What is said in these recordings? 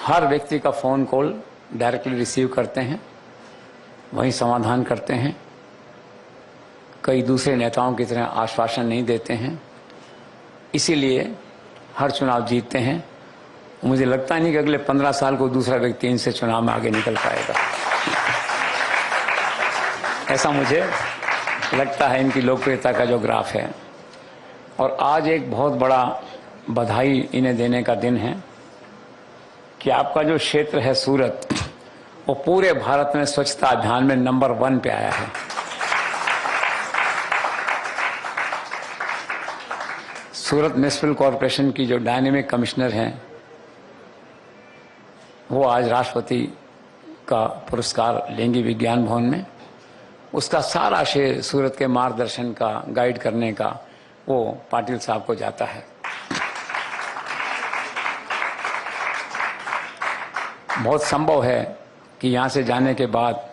हर व्यक्ति का phone call directly receive करते हैं, वहीं समाधान करते हैं। कई दूसरे नेताओं की तरह आश्वासन नहीं देते हैं, इसीलिए हर चुनाव जीतते हैं। मुझे लगता नहीं कि अगले 15 साल को दूसरा व्यक्ति इनसे चुनाव में आगे निकल पाएगा, ऐसा मुझे लगता है इनकी लोकप्रियता का जो ग्राफ है। और आज एक बहुत बड़ा बधाई इन्हें देने का दिन है कि आपका जो क्षेत्र है सूरत, वो पूरे भारत में स्वच्छता अभियान में नंबर 1 पे आया है। सूरत म्युनिसिपल कॉरपोरेशन की जो डायनेमिक कमिश्नर हैं, वो आज राष्ट्रपति का पुरस्कार लेंगी विज्ञान भवन में। उसका सारा श्रेय सूरत के मार्गदर्शन का, गाइड करने का, वो पाटिल साहब को जाता है। बहुत संभव है कि यहाँ से जाने के बाद,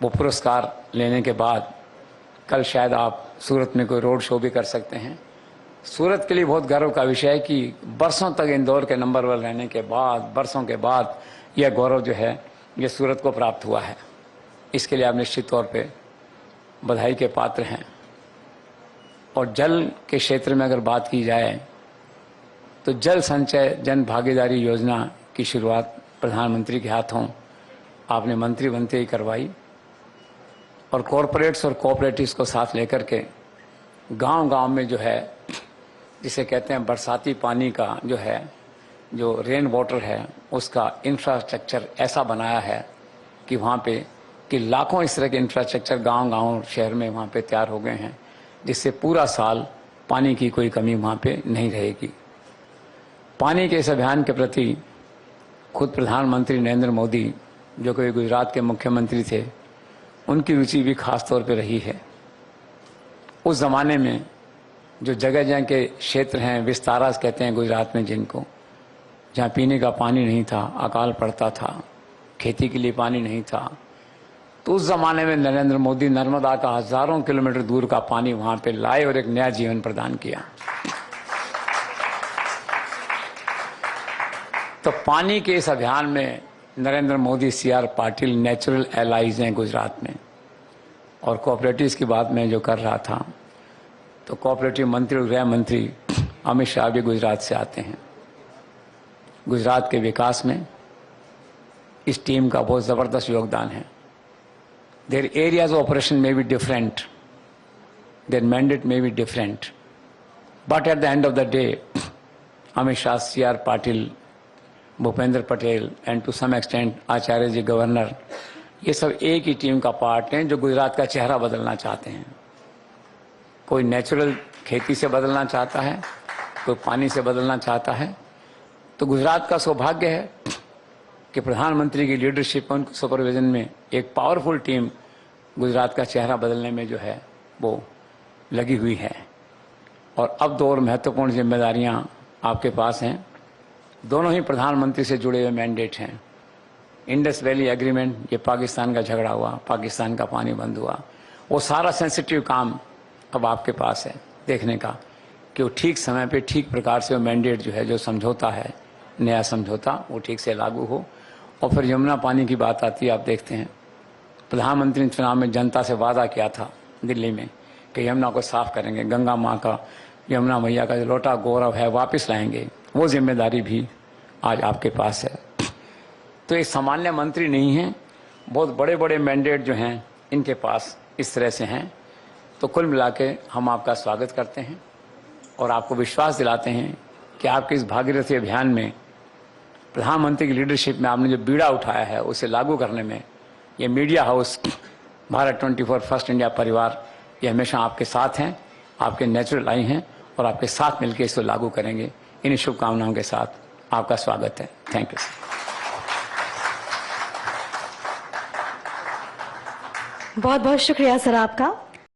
वो पुरस्कार लेने के बाद, कल शायद आप सूरत में कोई रोड शो भी कर सकते हैं। सूरत के लिए बहुत गर्व का विषय है कि बरसों तक इंदौर के नंबर 1 रहने के बाद, बरसों के बाद यह गौरव जो है ये सूरत को प्राप्त हुआ है। इसके लिए आप निश्चित तौर पे बधाई के पात्र हैं। और जल के क्षेत्र में अगर बात की जाए तो जल संचय जन भागीदारी योजना की शुरुआत प्रधानमंत्री के हाथों आपने मंत्री बनते ही करवाई, और कॉरपोरेट्स और कोऑपरेटिव्स को साथ लेकर के गांव-गांव में जो है, जिसे कहते हैं बरसाती पानी का जो है, जो रेन वाटर है, उसका इंफ्रास्ट्रक्चर ऐसा बनाया है कि वहाँ पे कि लाखों इस तरह के इंफ्रास्ट्रक्चर गांव-गांव शहर में वहाँ पे तैयार हो गए हैं, जिससे पूरा साल पानी की कोई कमी वहाँ पे नहीं रहेगी। पानी के इस अभियान के प्रति खुद प्रधानमंत्री नरेंद्र मोदी, जो कि गुजरात के मुख्यमंत्री थे, उनकी रुचि भी खास तौर पे रही है। उस ज़माने में जो जगह जगह के क्षेत्र हैं, विस्तारास कहते हैं गुजरात में जिनको, जहाँ पीने का पानी नहीं था, अकाल पड़ता था, खेती के लिए पानी नहीं था, तो उस ज़माने में नरेंद्र मोदी नर्मदा का हजारों किलोमीटर दूर का पानी वहाँ पे लाए और एक नया जीवन प्रदान किया। तो पानी के इस अभियान में Narendra Modi, CR Patil natural allies हैं गुजरात में। और कोऑपरेटिव्स की बात मैं जो कर रहा था, तो कोऑपरेटिव मंत्री और गृह मंत्री अमित शाह भी गुजरात से आते हैं। गुजरात के विकास में इस टीम का बहुत ज़बरदस्त योगदान है। Their areas of operation may be different, their mandate may be different, but at the end of the day, Amit Shah, CR Patil, Bhupendra Patel and to some extent Acharya ji governor, ये सब एक ही टीम का पार्ट हैं जो गुजरात का चेहरा बदलना चाहते हैं। कोई नेचुरल खेती से बदलना चाहता है, कोई पानी से बदलना चाहता है। तो गुजरात का सौभाग्य है कि प्रधानमंत्री की लीडरशिप और सुपरविजन में एक पावरफुल टीम गुजरात का चेहरा बदलने में जो है वो लगी हुई है। और अब 2 और महत्वपूर्ण जिम्मेदारियां आपके पास हैं। दोनों ही प्रधानमंत्री से जुड़े हुए मैंडेट हैं। इंडस वैली एग्रीमेंट, ये पाकिस्तान का झगड़ा हुआ, पाकिस्तान का पानी बंद हुआ, वो सारा सेंसिटिव काम अब आपके पास है देखने का कि वो ठीक समय पे ठीक प्रकार से वो मैंडेट जो है, जो समझौता है, नया समझौता, वो ठीक से लागू हो। और फिर यमुना पानी की बात आती है, आप देखते हैं प्रधानमंत्री ने चुनाव में जनता से वादा किया था दिल्ली में कि यमुना को साफ करेंगे, गंगा माँ का, यमुना मैया का जो लौटा गौरव है वापस लाएंगे। वो जिम्मेदारी भी आज आपके पास है। तो एक सामान्य मंत्री नहीं है, बहुत बड़े बड़े मैंडेट जो हैं इनके पास इस तरह से हैं। तो कुल मिला के हम आपका स्वागत करते हैं और आपको विश्वास दिलाते हैं कि आपके इस भागीरथी अभियान में प्रधानमंत्री की लीडरशिप में आपने जो बीड़ा उठाया है उसे लागू करने में ये media house, Bharat 24 first India परिवार, ये हमेशा आपके साथ हैं, आपके नेचुरल आई हैं और आपके साथ मिलकर इसको लागू करेंगे। इन्हीं शुभकामनाओं के साथ आपका स्वागत है। Thank you. बहुत बहुत शुक्रिया सर आपका।